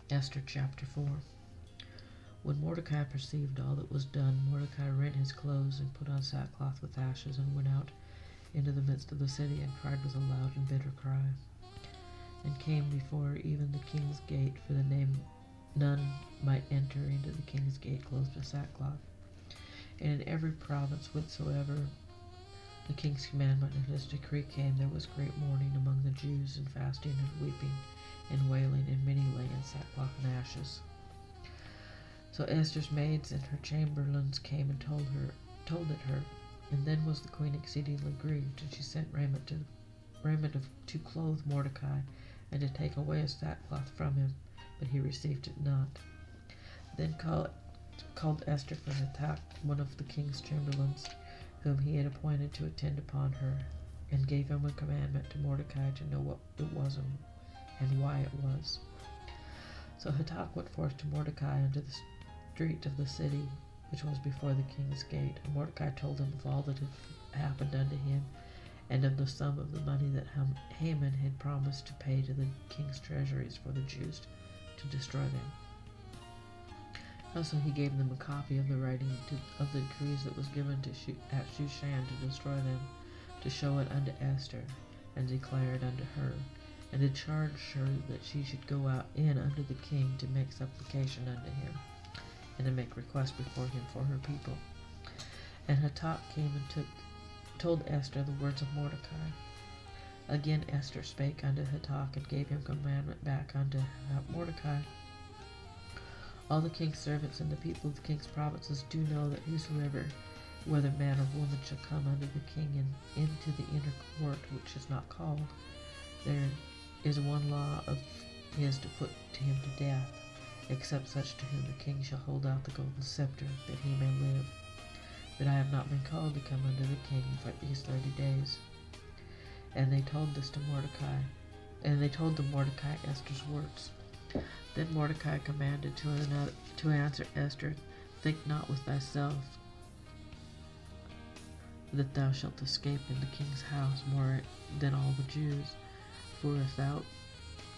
Esther Chapter 4. When Mordecai perceived all that was done, Mordecai rent his clothes and put on sackcloth with ashes, and went out into the midst of the city, and cried with a loud and bitter cry, and came before even the king's gate, for the name none might enter into the king's gate clothed with sackcloth. And in every province whatsoever the king's commandment and his decree came, there was great mourning among the Jews, and fasting and weeping and wailing, and many lay in sackcloth and ashes. So Esther's maids and her chamberlains came and told it her. And then was the queen exceedingly grieved, and she sent raiment to clothe Mordecai, and to take away his sackcloth from him, but he received it not. Then called Esther for Hathach, one of the king's chamberlains, whom he had appointed to attend upon her, and gave him a commandment to Mordecai to know what it was and why it was. So Hathach went forth to Mordecai unto the street of the city, which was before the king's gate. And Mordecai told him of all that had happened unto him, and of the sum of the money that Haman had promised to pay to the king's treasuries for the Jews to destroy them. Also he gave them a copy of the writing of the decrees that was given at Shushan to destroy them, to show it unto Esther, and declare it unto her, and to charge her that she should go out in unto the king to make supplication unto him, and to make request before him for her people. And Hathach came and told Esther the words of Mordecai. Again Esther spake unto Hathach, and gave him commandment back unto Mordecai. All the king's servants and the people of the king's provinces do know that whosoever, whether man or woman, shall come unto the king and into the inner court, which is not called, there is one law of his to put to him to death, except such to whom the king shall hold out the golden scepter, that he may live. But I have not been called to come unto the king for these 30 days. And they told this to Mordecai, and they told to Mordecai Esther's words. Then Mordecai commanded to answer Esther, Think not with thyself that thou shalt escape in the king's house more than all the Jews. For if thou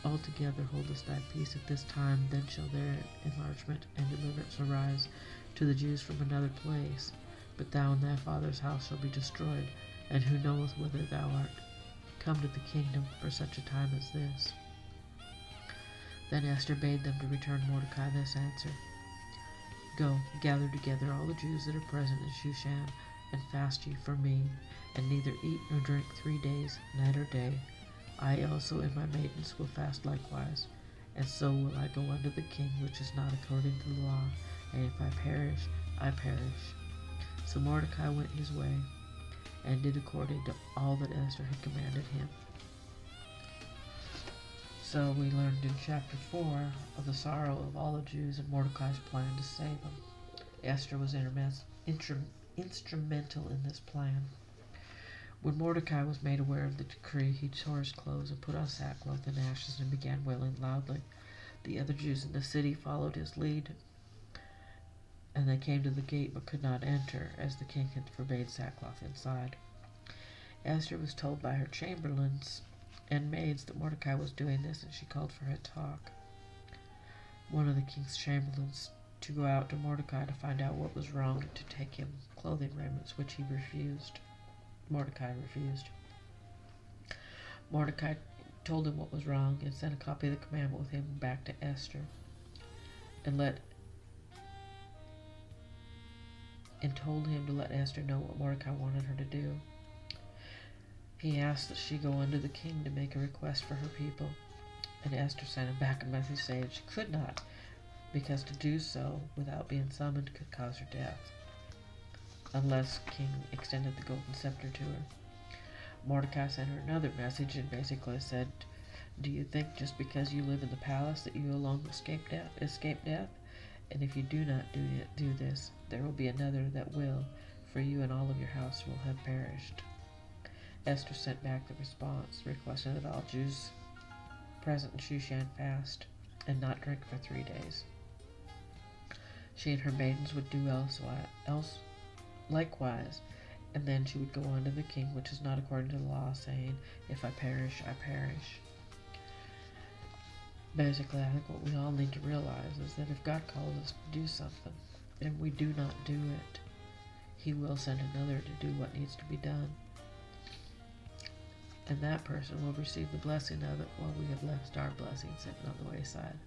altogether holdest thy peace at this time, then shall their enlargement and deliverance arise to the Jews from another place. But thou and thy father's house shall be destroyed, and who knoweth whether thou art come to the kingdom for such a time as this? Then Esther bade them to return Mordecai this answer. Go, gather together all the Jews that are present in Shushan, and fast ye for me, and neither eat nor drink 3 days, night or day. I also and my maidens will fast likewise, and so will I go unto the king, which is not according to the law, and if I perish, I perish. So Mordecai went his way, and did according to all that Esther had commanded him. So we learned in chapter 4 of the sorrow of all the Jews and Mordecai's plan to save them. Esther was instrumental in this plan. When Mordecai was made aware of the decree, he tore his clothes and put on sackcloth and ashes, and began wailing loudly. The other Jews in the city followed his lead, and they came to the gate but could not enter, as the king had forbade sackcloth inside. Esther was told by her chamberlains and maids that Mordecai was doing this, and she called for Hathach, one of the king's chamberlains, to go out to Mordecai to find out what was wrong, and to take him clothing raiments, which he refused. Mordecai refused. Mordecai told him what was wrong, and sent a copy of the commandment with him back to Esther, and told him to let Esther know what Mordecai wanted her to do. He asked that she go unto the king to make a request for her people, and Esther sent him back a message saying she could not, because to do so without being summoned could cause her death, unless king extended the golden scepter to her. Mordecai sent her another message and basically said, Do you think just because you live in the palace that you alone will escape death? And if you do not do this, there will be another that will, for you and all of your house will have perished. Esther sent back the response, requesting that all Jews present in Shushan fast, and not drink for 3 days. She and her maidens would do else likewise, and then she would go unto the king, which is not according to the law, saying, If I perish, I perish. Basically, I think what we all need to realize is that if God calls us to do something and we do not do it, He will send another to do what needs to be done. And that person will receive the blessing of it while we have left our blessing sitting on the wayside.